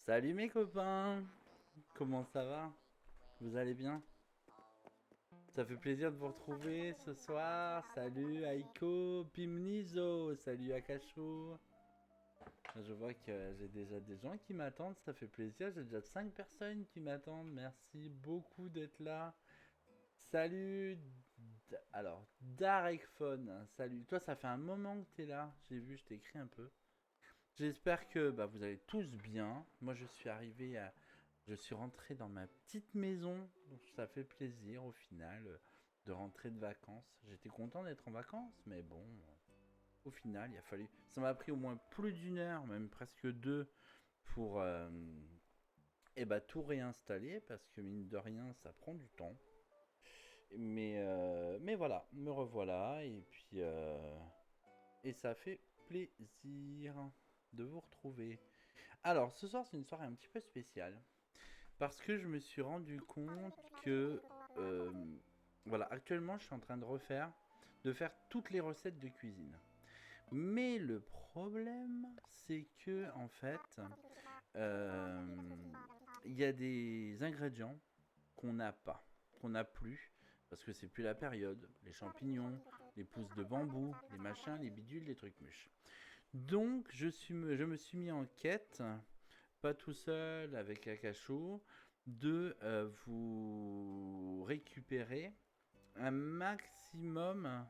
Salut mes copains, comment ça va? Vous allez bien? Ça fait plaisir de vous retrouver ce soir. Salut Aiko, Pimnizo, salut Akasho. Je vois que j'ai déjà des gens qui m'attendent, ça fait plaisir. J'ai déjà 5 personnes qui m'attendent. Merci beaucoup d'être là. Salut, alors Darek Phone, salut. Toi, ça fait un moment que t'es là. J'ai vu, je t'ai écrit un peu. J'espère que vous allez tous bien. Moi, je suis rentré dans ma petite maison, donc ça fait plaisir au final de rentrer de vacances. J'étais content d'être en vacances, mais bon, au final, il a fallu. Ça m'a pris au moins plus d'une heure, même presque deux, pour tout réinstaller, parce que mine de rien, ça prend du temps. Mais voilà, me revoilà, et ça fait plaisir de vous retrouver. Alors, ce soir, c'est une soirée un petit peu spéciale. Parce que je me suis rendu compte que, euh, voilà, actuellement, je suis en train de faire toutes les recettes de cuisine. Mais le problème, c'est que, en fait, euh, il y a des ingrédients qu'on n'a pas, qu'on n'a plus, parce que c'est plus la période. Les champignons, les pousses de bambou, les machins, les bidules, les trucs mûches. Donc, je me suis mis en quête, pas tout seul avec Akasho, de vous récupérer un maximum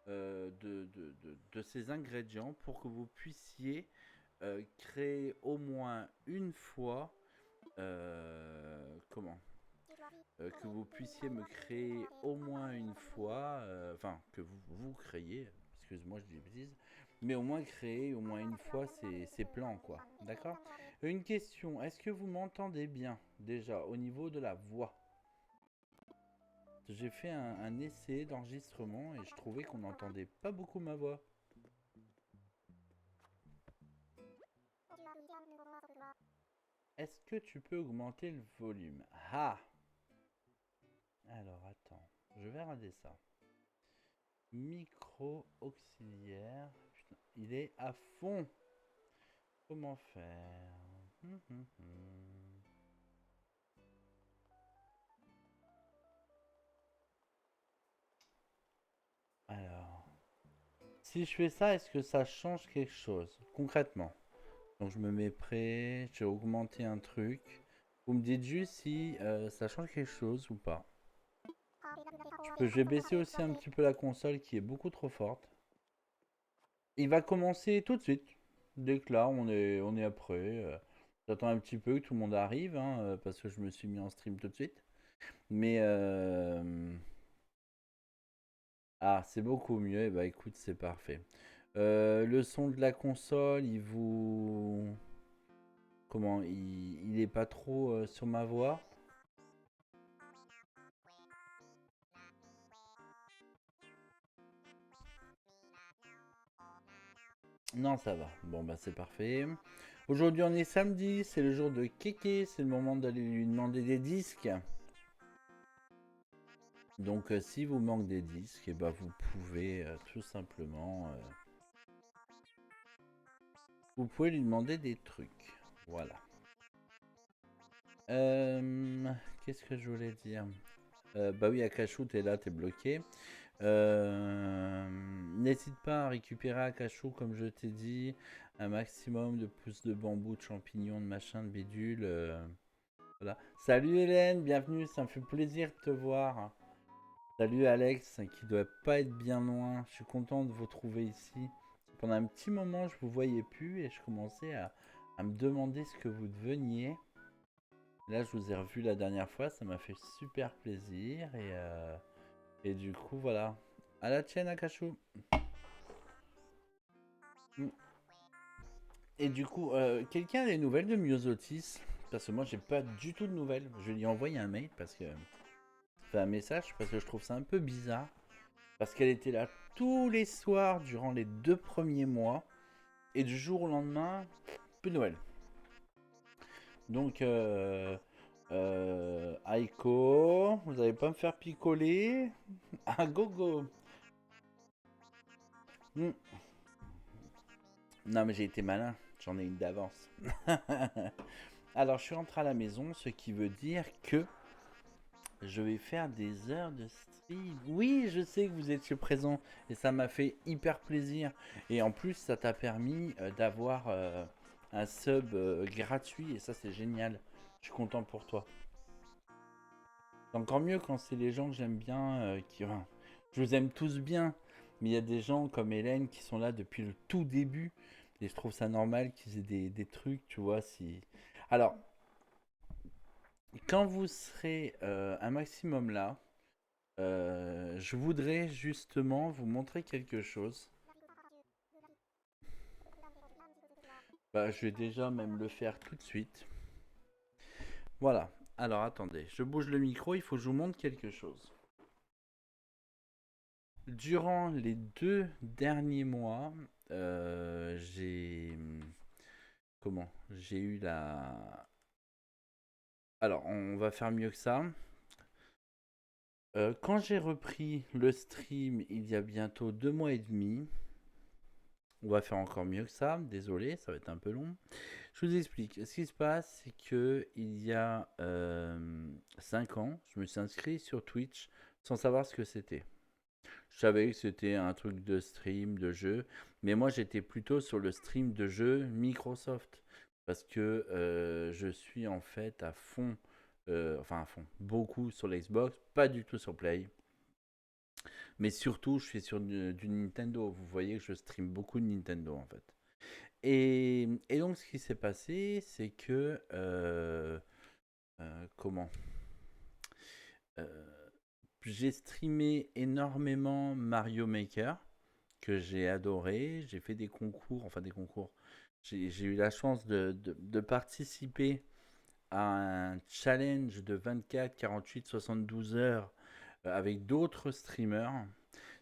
de ces ingrédients pour que vous puissiez créer au moins une fois comment que vous puissiez me créer au moins une fois, enfin que vous créiez, excuse-moi je dis des bêtises, mais au moins créer au moins une fois ces plans quoi, d'accord. Une question, est-ce que vous m'entendez bien déjà au niveau de la voix? J'ai fait un essai d'enregistrement et je trouvais qu'on n'entendait pas beaucoup ma voix. Est-ce que tu peux augmenter le volume? Ah. Alors attends, je vais regarder ça. Micro auxiliaire. Putain, il est à fond. Comment faire? Alors, si je fais ça, est-ce que ça change quelque chose concrètement? Donc je me mets prêt, j'ai augmenté un truc. Vous me dites juste si ça change quelque chose ou pas. Je vais baisser aussi un petit peu la console qui est beaucoup trop forte. Il va commencer tout de suite. Dès que là, on est après. J'attends un petit peu que tout le monde arrive, hein, parce que je me suis mis en stream tout de suite. Mais ah, c'est beaucoup mieux. Et bah écoute, c'est parfait. Le son de la console, il vous comment il est pas trop sur ma voix? Non, ça va. Bon bah c'est parfait. Aujourd'hui on est samedi, c'est le jour de Kéké, c'est le moment d'aller lui demander des disques. Donc si vous manque des disques, et bah, vous pouvez tout simplement vous pouvez lui demander des trucs. Voilà. Qu'est-ce que je voulais dire? Bah oui, Akashu, t'es là, t'es bloqué. N'hésite pas à récupérer Akashu, comme je t'ai dit, un maximum de pousses de bambou, de champignons, de machin, de bidule. Voilà. Salut Hélène, bienvenue, ça me fait plaisir de te voir. Salut Alex, qui doit pas être bien loin. Je suis content de vous trouver ici. Pendant un petit moment, je vous voyais plus et je commençais à me demander ce que vous deveniez. Là, je vous ai revu la dernière fois, ça m'a fait super plaisir et du coup, voilà. À la tienne, Akashu. Mm. Et du coup, quelqu'un a des nouvelles de Myosotis? Parce que moi, j'ai pas du tout de nouvelles. Je vais lui envoyer un mail parce que. Enfin, un message parce que je trouve ça un peu bizarre. Parce qu'elle était là tous les soirs durant les 2 premiers mois. Et du jour au lendemain, plus de Noël. Donc, Aiko, vous allez pas me faire picoler? Ah, gogo. Hmm. Non, mais j'ai été malin. J'en ai une d'avance. Alors, je suis rentré à la maison, ce qui veut dire que je vais faire des heures de stream. Oui, je sais que vous étiez présent et ça m'a fait hyper plaisir. Et en plus, ça t'a permis d'avoir un sub gratuit et ça, c'est génial. Je suis content pour toi. C'est encore mieux quand c'est les gens que j'aime bien qui. Enfin, je vous aime tous bien, mais il y a des gens comme Hélène qui sont là depuis le tout début et je trouve ça normal qu'ils aient des trucs, tu vois. Si. Alors, quand vous serez un maximum là, je voudrais justement vous montrer quelque chose. Bah, je vais déjà même le faire tout de suite. Voilà. Alors attendez, je bouge le micro, il faut que je vous montre quelque chose. Durant les 2 derniers mois, j'ai... Comment? J'ai eu la... Alors, on va faire mieux que ça. Quand j'ai repris le stream il y a bientôt 2 mois et demi, on va faire encore mieux que ça. Désolé, ça va être un peu long. Je vous explique. Ce qui se passe, c'est que il y a 5 ans, je me suis inscrit sur Twitch sans savoir ce que c'était. Je savais que c'était un truc de stream, de jeu, mais moi j'étais plutôt sur le stream de jeu Microsoft parce que je suis en fait à fond, enfin à fond, beaucoup sur l'Xbox, pas du tout sur Play, mais surtout je suis sur du Nintendo. Vous voyez que je stream beaucoup de Nintendo en fait. Et donc ce qui s'est passé, c'est que comment Euh, j'ai streamé énormément Mario Maker que j'ai adoré. J'ai fait des concours, enfin des concours. J'ai eu la chance de participer à un challenge de 24, 48, 72 heures avec d'autres streamers.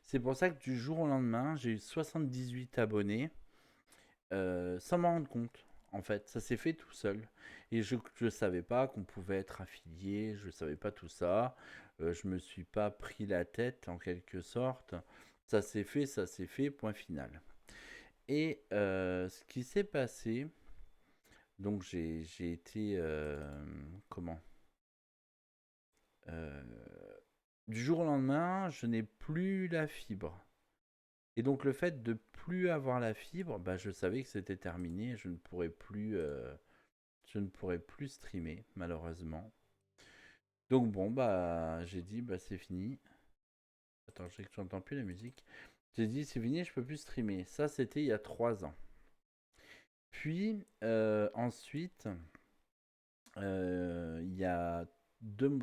C'est pour ça que du jour au lendemain, j'ai eu 78 abonnés sans m'en rendre compte. En fait, ça s'est fait tout seul. Et je ne savais pas qu'on pouvait être affilié, je ne savais pas tout ça. Je me suis pas pris la tête en quelque sorte. Ça s'est fait, point final. Et ce qui s'est passé, donc j'ai été comment Euh, du jour au lendemain, je n'ai plus la fibre. Et donc le fait de plus avoir la fibre, bah, je savais que c'était terminé. Je ne pourrais plus streamer malheureusement. Donc bon bah j'ai dit bah c'est fini. Attends, je n'entends plus la musique. J'ai dit c'est fini, je peux plus streamer. Ça c'était il y a 3 ans. Puis ensuite, il y a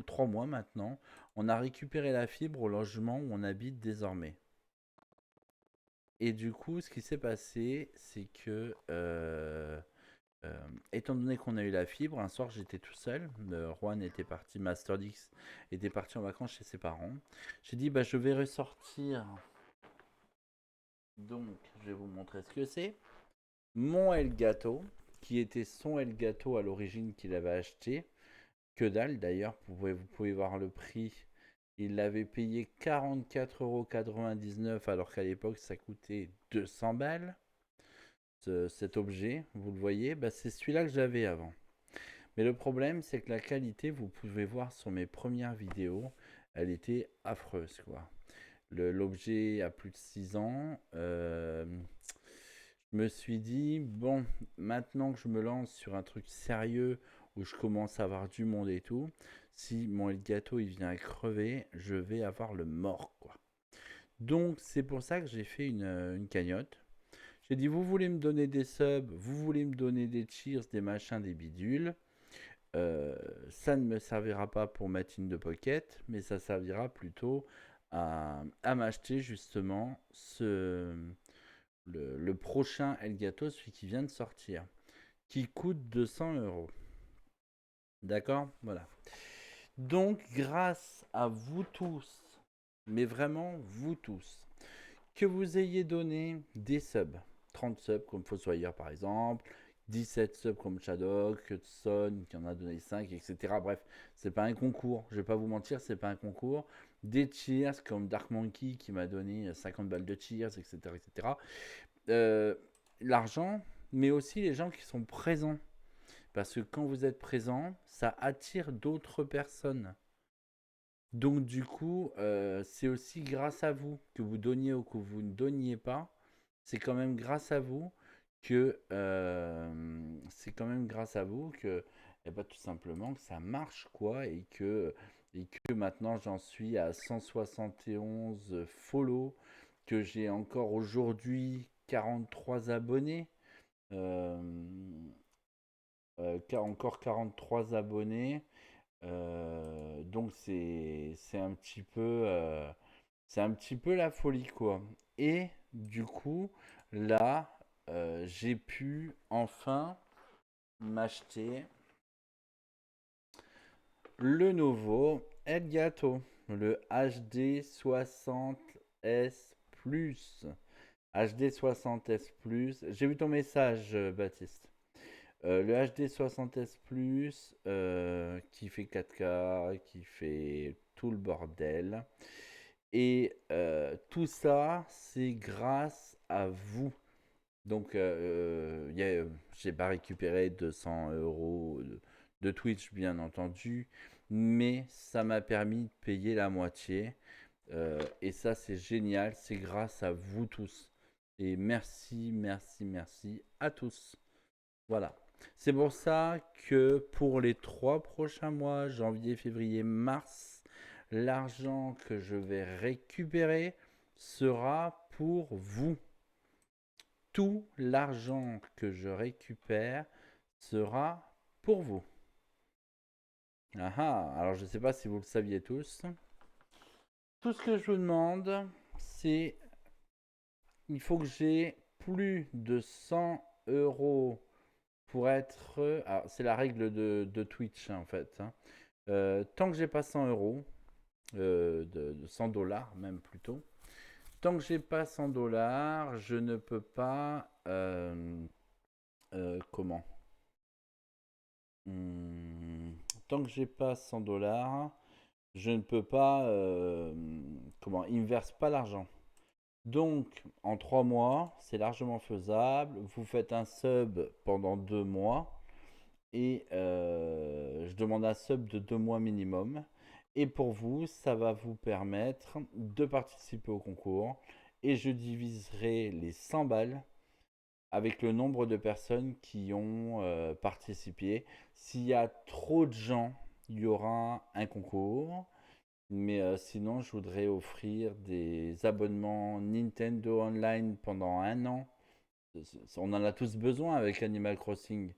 3 mois maintenant, on a récupéré la fibre au logement où on habite désormais. Et du coup, ce qui s'est passé, c'est que, étant donné qu'on a eu la fibre, un soir j'étais tout seul. Juan était parti, Master Dix était parti en vacances chez ses parents. J'ai dit, bah, je vais ressortir. Donc, je vais vous montrer ce que c'est. Mon Elgato, qui était son Elgato à l'origine qu'il avait acheté. Que dalle d'ailleurs, vous pouvez voir le prix. Il l'avait payé 44,99€ alors qu'à l'époque ça coûtait 200 balles. Cet objet, vous le voyez, bah, c'est celui-là que j'avais avant. Mais le problème, c'est que la qualité, vous pouvez voir sur mes premières vidéos, elle était affreuse, quoi. L'objet a plus de 6 ans. Je me suis dit, bon, maintenant que je me lance sur un truc sérieux où je commence à avoir du monde et tout, si mon Elgato il vient à crever, je vais avoir le mort, quoi. Donc, c'est pour ça que j'ai fait une cagnotte. J'ai dit, vous voulez me donner des subs, vous voulez me donner des cheers, des machins, des bidules. Ça ne me servira pas pour ma thune de pocket, mais ça servira plutôt à m'acheter justement le prochain Elgato, celui qui vient de sortir, qui coûte 200€. D'accord. Voilà. Donc, grâce à vous tous, mais vraiment vous tous, que vous ayez donné des subs, 30 subs comme Fossoyeur par exemple, 17 subs comme Shadow, Hudson qui en a donné 5, etc. Bref, c'est pas un concours, je vais pas vous mentir, c'est pas un concours. Des cheers comme Dark Monkey qui m'a donné 50 balles de cheers, etc. etc. L'argent, mais aussi les gens qui sont présents. Parce que quand vous êtes présent, ça attire d'autres personnes. Donc du coup, c'est aussi grâce à vous, que vous donniez ou que vous ne donniez pas, c'est quand même grâce à vous que eh ben, tout simplement que ça marche quoi et que maintenant j'en suis à 171 follow, que j'ai encore aujourd'hui 43 abonnés, euh, encore 43 abonnés. Donc c'est un petit peu la folie quoi. Et du coup là j'ai pu enfin m'acheter le nouveau Elgato, le HD 60S Plus. HD 60S Plus. J'ai vu ton message, Baptiste. Le HD 60S Plus qui fait 4K, qui fait tout le bordel. Et tout ça, c'est grâce à vous. Donc, j'ai pas récupéré 200 euros de Twitch, bien entendu, mais ça m'a permis de payer la moitié. Et ça, c'est génial. C'est grâce à vous tous. Et merci, merci, merci à tous. Voilà. C'est pour ça que pour les 3 prochains mois, janvier, février, mars, l'argent que je vais récupérer sera pour vous. Tout l'argent que je récupère sera pour vous. Ah ah, alors je ne sais pas si vous le saviez tous. Tout ce que je vous demande, c'est il faut que j'ai plus de 100 euros pour être. Alors, c'est la règle de Twitch en fait. Tant que j'ai pas 100 euros, de 100 dollars même plutôt, tant que j'ai pas 100 dollars, je ne peux pas. Comment Tant que j'ai pas 100 dollars, je ne peux pas. Comment Il me verse pas l'argent. Donc, en 3 mois, c'est largement faisable. Vous faites un sub pendant 2 mois. Et je demande un sub de 2 mois minimum. Et pour vous, ça va vous permettre de participer au concours. Et je diviserai les 100 balles avec le nombre de personnes qui ont participé. S'il y a trop de gens, il y aura un concours. Mais sinon, je voudrais offrir des abonnements Nintendo Online pendant 1 an. On en a tous besoin avec Animal Crossing.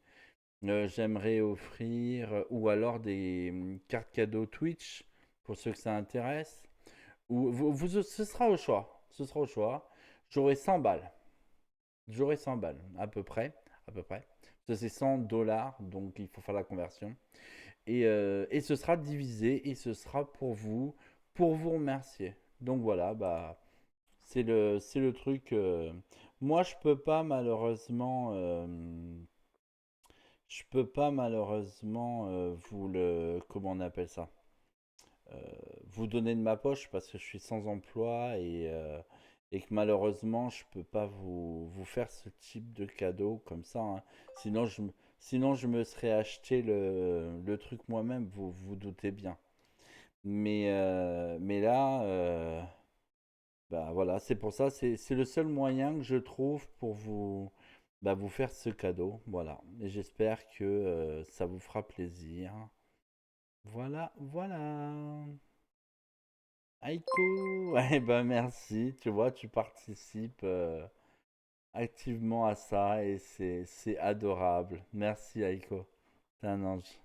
J'aimerais offrir, ou alors des cartes cadeaux Twitch, pour ceux que ça intéresse. Ou ce sera au choix. Ce sera au choix. J'aurai 100 balles. J'aurai 100 balles, à peu près. À peu près. Ça, c'est 100 dollars, donc il faut faire la conversion. Et ce sera divisé, et ce sera pour vous remercier. Donc voilà, bah, c'est le truc. Moi, je peux pas malheureusement vous le, comment on appelle ça, Euh, vous donner de ma poche parce que je suis sans emploi et que malheureusement je peux pas vous faire ce type de cadeau comme ça, hein. Sinon je me serais acheté le truc moi-même, vous vous doutez bien. Mais là, bah voilà, c'est pour ça, c'est le seul moyen que je trouve pour vous faire ce cadeau. Voilà. Et j'espère que ça vous fera plaisir. Voilà, voilà. Aiko, ouais, bah merci. Tu vois, tu participes activement à ça et c'est adorable. Merci, Aiko. T'es un ange.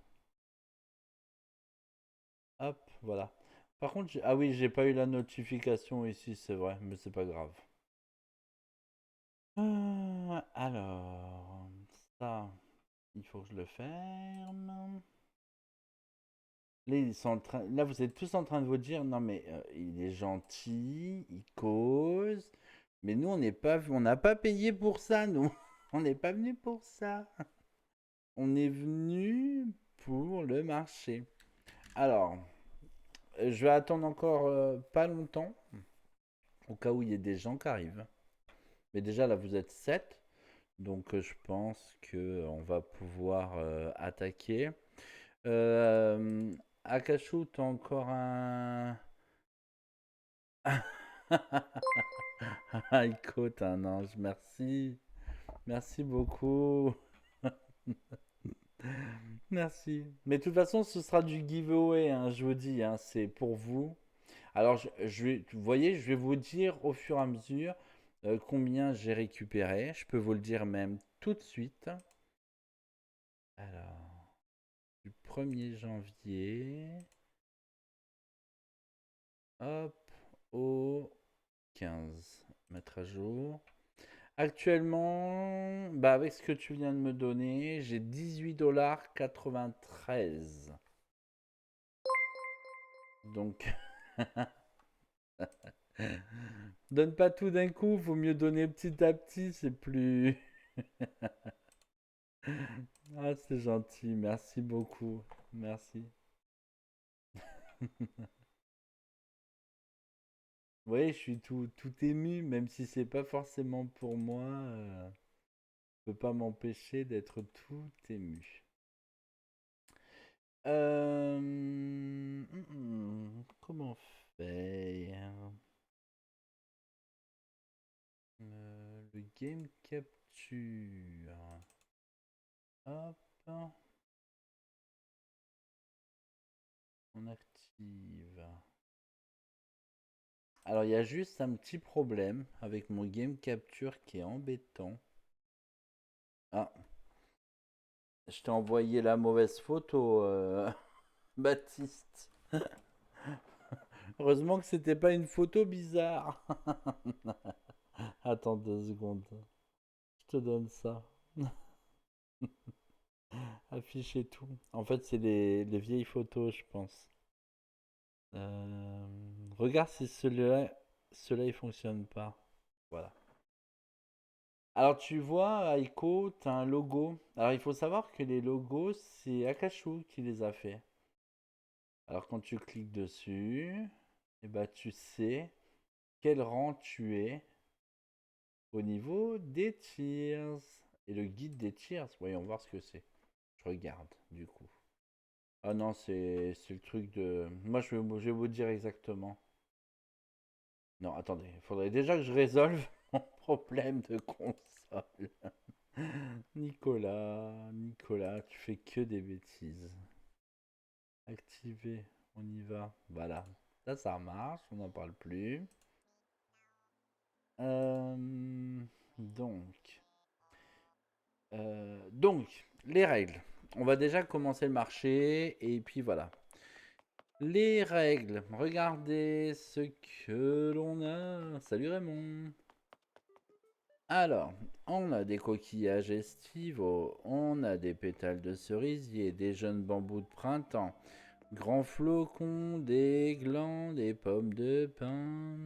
Hop, voilà. Par contre, ah oui, j'ai pas eu la notification ici, c'est vrai, mais c'est pas grave. Alors, ça, il faut que je le ferme. Là, là, vous êtes tous en train de vous dire, non mais il est gentil, il cause, mais nous on n'a pas payé pour ça, nous. On n'est pas venu pour ça. On est venu pour le marché. Alors, je vais attendre encore pas longtemps, au cas où il y ait des gens qui arrivent. Mais déjà là, vous êtes 7. Donc je pense que on va pouvoir attaquer. Euh, Akashu, t'as encore un... Aiko, t'es un ange, merci. Merci beaucoup. Merci. Mais de toute façon, ce sera du giveaway, hein, je vous dis, hein, c'est pour vous. Alors, vous voyez, je vais vous dire au fur et à mesure combien j'ai récupéré. Je peux vous le dire même tout de suite. Alors, du 1er janvier, hop, au 15. Mettre à jour. Actuellement, bah avec ce que tu viens de me donner, j'ai 18,93 $. Donc, donne pas tout d'un coup, vaut mieux donner petit à petit, c'est plus... Ah, c'est gentil, merci beaucoup, merci. Oui, je suis tout ému, même si c'est pas forcément pour moi, je peux pas m'empêcher d'être tout ému. Comment faire? Le game capture. Hop, on active. Alors, il y a juste un petit problème avec mon game capture qui est embêtant. Ah, je t'ai envoyé la mauvaise photo, Baptiste. Heureusement que c'était pas une photo bizarre. Attends 2 secondes. Je te donne ça. Afficher tout. En fait, c'est les vieilles photos, je pense. Regarde si celui-là il fonctionne pas. Voilà. Alors tu vois, Aiko, tu as un logo. Alors il faut savoir que les logos, c'est Akashu qui les a fait. Alors quand tu cliques dessus, et bah, tu sais quel rang tu es au niveau des tiers. Et le guide des tiers, voyons voir ce que c'est. Je regarde du coup. Ah non, c'est le truc de... Moi je vais vous dire exactement. Non, attendez, il faudrait déjà que je résolve mon problème de console. Nicolas, tu fais que des bêtises. Activer, on y va. Voilà. Ça marche, on n'en parle plus. Euh, donc, donc, les règles. On va déjà commencer le marché et puis voilà. Les règles. Regardez ce que l'on a. Salut Raymond. Alors, on a des coquillages estivaux, on a des pétales de cerisier, des jeunes bambous de printemps, grands flocons, des glands, des pommes de pin,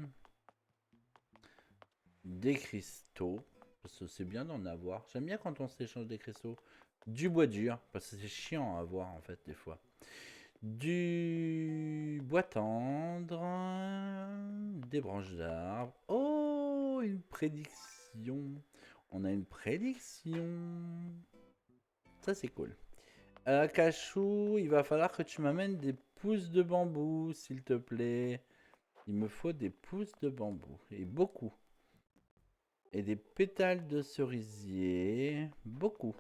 des cristaux, parce que c'est bien d'en avoir. J'aime bien quand on s'échange des cristaux. Du bois dur, parce que c'est chiant à avoir en fait des fois. Du bois tendre, des branches d'arbres. Oh, une prédiction. On a une prédiction. Ça, c'est cool. Cachou, il va falloir que tu m'amènes des pousses de bambou, s'il te plaît. Il me faut des pousses de bambou. Et beaucoup. Et des pétales de cerisier. Beaucoup.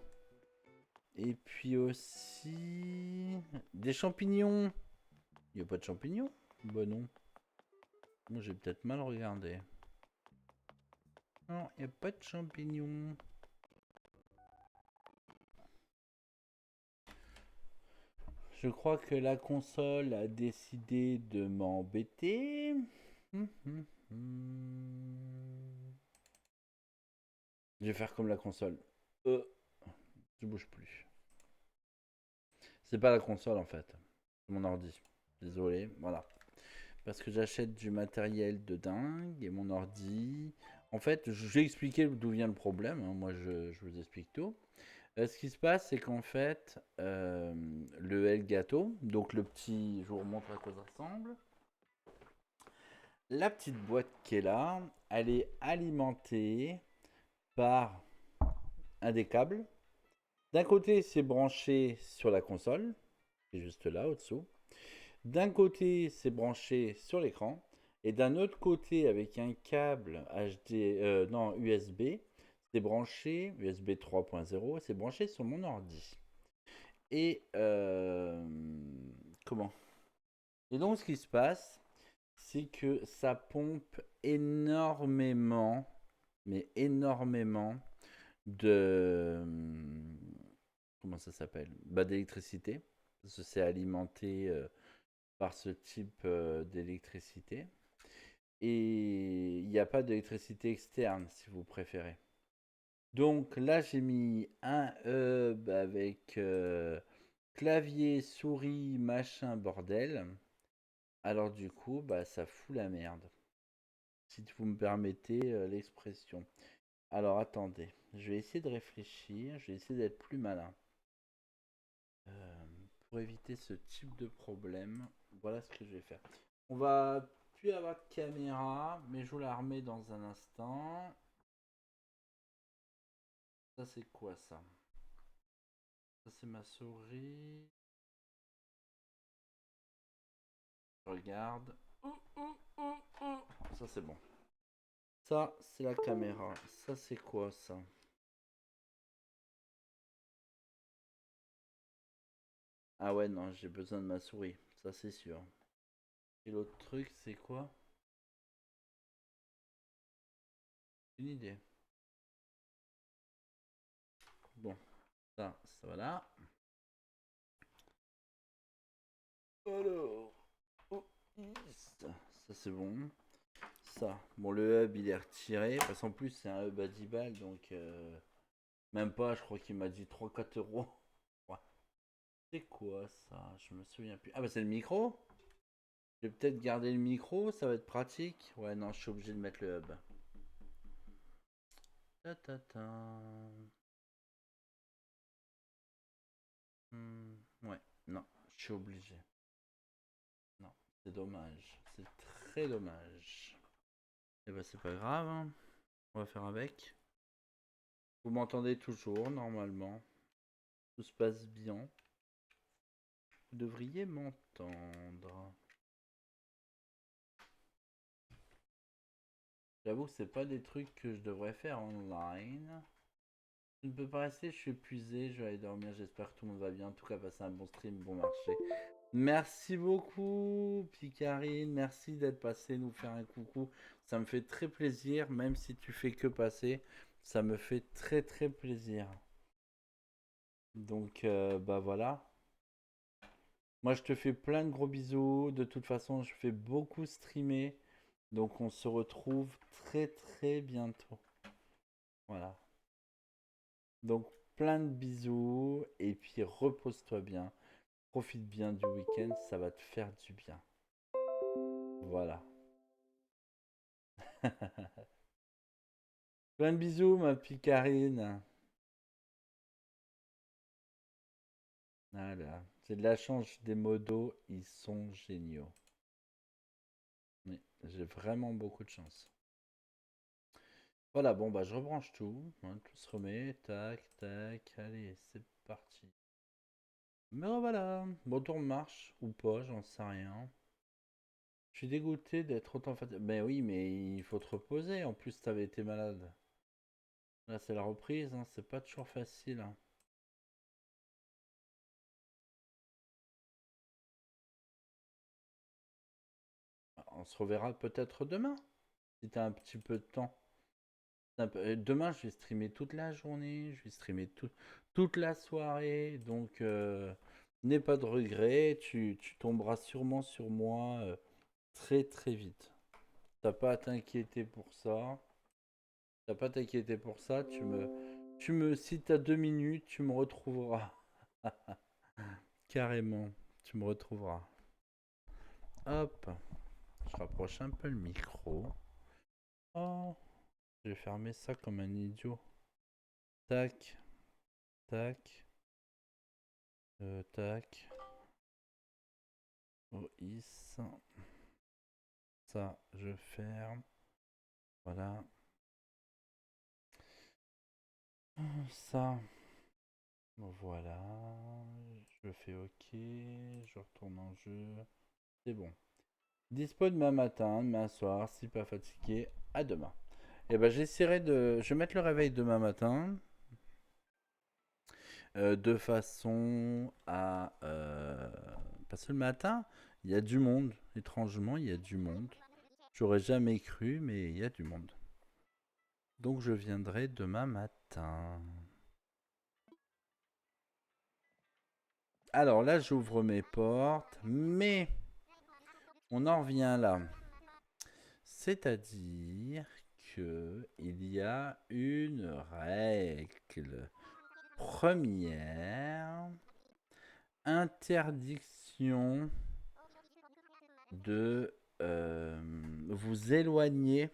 Et puis aussi... des champignons. Il n'y a pas de champignons? Bah non. Moi, j'ai peut-être mal regardé. Non, il n'y a pas de champignons. Je crois que la console a décidé de m'embêter. Je vais faire comme la console. Je bouge plus. C'est pas la console en fait. C'est mon ordi. Désolé, voilà. Parce que j'achète du matériel de dingue et mon ordi. En fait, je vais expliquer d'où vient le problème, hein. Moi, je vous explique tout. Ce qui se passe, c'est qu'en fait, le Elgato, donc le petit, je vous remontre à quoi ça ressemble. La petite boîte qui est là, elle est alimentée par un des câbles. D'un côté, c'est branché sur la console, qui est juste là, au-dessous. D'un côté, c'est branché sur l'écran. Et d'un autre côté, avec un câble HD, non, USB, c'est branché, USB 3.0, c'est branché sur mon ordi. Et comment? Et donc, ce qui se passe, c'est que ça pompe énormément, mais énormément de... Comment ça s'appelle? Bah, d'électricité. Parce que c'est alimenté par ce type d'électricité. Et il n'y a pas d'électricité externe, si vous préférez. Donc là, j'ai mis un hub avec clavier, souris, machin, bordel. Alors du coup, bah, ça fout la merde. Si vous me permettez l'expression. Alors attendez, je vais essayer de réfléchir, je vais essayer d'être plus malin. Pour éviter ce type de problème, voilà ce que je vais faire. On va plus avoir de caméra, mais je vous la remets dans un instant. Ça c'est quoi ça? Ça c'est ma souris. Je regarde. Ça c'est bon. Ça c'est la caméra. Ça c'est quoi ça? Ah ouais non, j'ai besoin de ma souris. Ça c'est sûr. Et l'autre truc c'est quoi? Une idée. Bon, ça va là. Alors, oh, ça c'est bon. Ça, bon le hub il est retiré, parce qu'en plus c'est un hub à 10 balles, donc même pas, je crois qu'il m'a dit 3-4 euros. Ouais. C'est quoi ça? Je me souviens plus. Ah bah c'est le micro? Je vais peut-être garder le micro, ça va être pratique. Ouais non, je suis obligé de mettre le hub. Ta ta ta. Ouais, non, je suis obligé. Non, c'est dommage. C'est très dommage. Et bah c'est pas grave, hein. On va faire avec. Vous m'entendez toujours normalement. Tout se passe bien. Vous devriez m'entendre. J'avoue que c'est pas des trucs que je devrais faire online. Je ne peux pas rester, je suis épuisé, je vais aller dormir, j'espère que tout le monde va bien. En tout cas, passer un bon stream, bon marché. Merci beaucoup, Picarine, merci d'être passé nous faire un coucou. Ça me fait très plaisir, même si tu fais que passer, ça me fait très très plaisir. Donc, bah voilà. Moi, je te fais plein de gros bisous. De toute façon, je fais beaucoup streamer. Donc, on se retrouve très très bientôt. Voilà. Donc, plein de bisous. Et puis, repose-toi bien. Profite bien du week-end. Ça va te faire du bien. Voilà. Plein de bisous, ma picarine. Voilà. J'ai de la chance des modos. Ils sont géniaux. Oui, j'ai vraiment beaucoup de chance. Voilà, bon, bah, je rebranche tout. Hein, tout se remet. Tac, tac. Allez, c'est parti. Mais voilà. Moteur marche ou pas, j'en sais rien. Je suis dégoûté d'être autant fatigué. Ben oui, mais il faut te reposer. En plus, t'avais été malade. Là, c'est la reprise, hein. C'est pas toujours facile, hein. On se reverra peut-être demain, si t'as un petit peu de temps. Demain, je vais streamer toute la journée, je vais streamer toute la soirée, donc n'aie pas de regrets, tu tomberas sûrement sur moi très très vite. T'as pas à t'inquiéter pour ça. T'as pas à t'inquiéter pour ça, si t'as 2 minutes, tu me retrouveras. Carrément, tu me retrouveras. Hop, je rapproche un peu le micro. Oh, je vais fermer ça comme un idiot. Tac, tac, tac. OIS. Ça, je ferme. Voilà. Ça. Voilà. Je fais OK. Je retourne en jeu. C'est bon. Dispo demain matin, demain soir, si pas fatigué, à demain. Et ben j'essaierai de. Je vais mettre le réveil demain matin. De façon à. Parce que le matin, il y a du monde. Étrangement, il y a du monde. J'aurais jamais cru, mais il y a du monde. Donc je viendrai demain matin. Alors là, j'ouvre mes portes, mais on en revient là. C'est-à-dire que il y a une règle. Première, interdiction de vous éloigner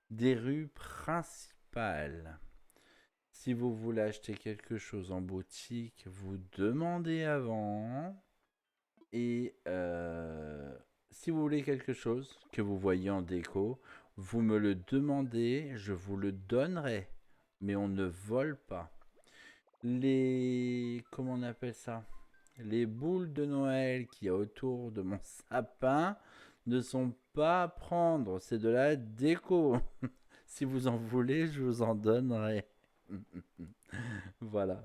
des rues principales. Si vous voulez acheter quelque chose en boutique, vous demandez avant. Et si vous voulez quelque chose que vous voyez en déco, vous me le demandez, je vous le donnerai. Mais on ne vole pas. Les... Comment on appelle ça? Les boules de Noël qu'il y a autour de mon sapin ne sont pas à prendre. C'est de la déco. Si vous en voulez, je vous en donnerai. Voilà.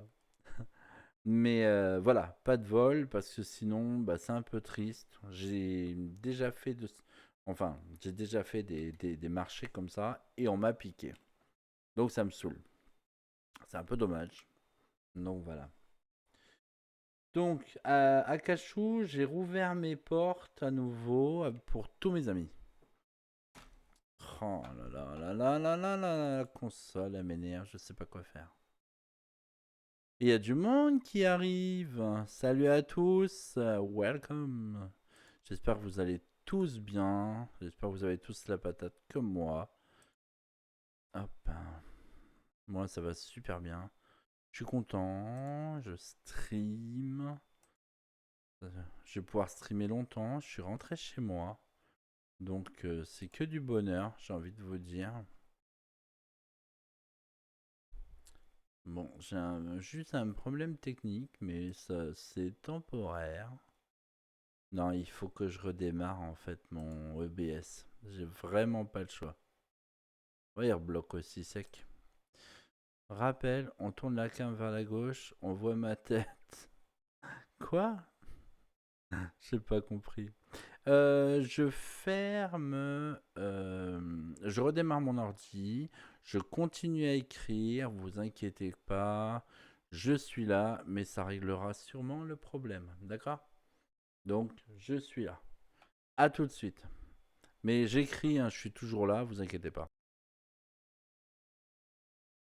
Mais voilà, pas de vol parce que sinon, bah, c'est un peu triste. J'ai déjà fait enfin, j'ai déjà fait des marchés comme ça et on m'a piqué. Donc ça me saoule. C'est un peu dommage. Donc voilà. Donc à Cachou, j'ai rouvert mes portes à nouveau pour tous mes amis. Oh là là là là là là là, la console, elle m'énerve, je sais pas quoi faire. Il y a du monde qui arrive. Salut à tous. Welcome. J'espère que vous allez tous bien. J'espère que vous avez tous la patate comme moi. Hop. Moi, ça va super bien. Je suis content. Je stream. Je vais pouvoir streamer longtemps. Je suis rentré chez moi. Donc, c'est que du bonheur, j'ai envie de vous dire. Bon, j'ai juste un problème technique, mais ça, c'est temporaire. Non, il faut que je redémarre en fait mon EBS. J'ai vraiment pas le choix. Ouais, il rebloque aussi sec. Rappel, on tourne la cam vers la gauche, on voit ma tête. Quoi? J'ai pas compris. Je ferme. Je redémarre mon ordi. Je continue à écrire, vous inquiétez pas. Je suis là, mais ça réglera sûrement le problème. D'accord? Donc, je suis là. À tout de suite. Mais j'écris, hein, je suis toujours là, vous inquiétez pas.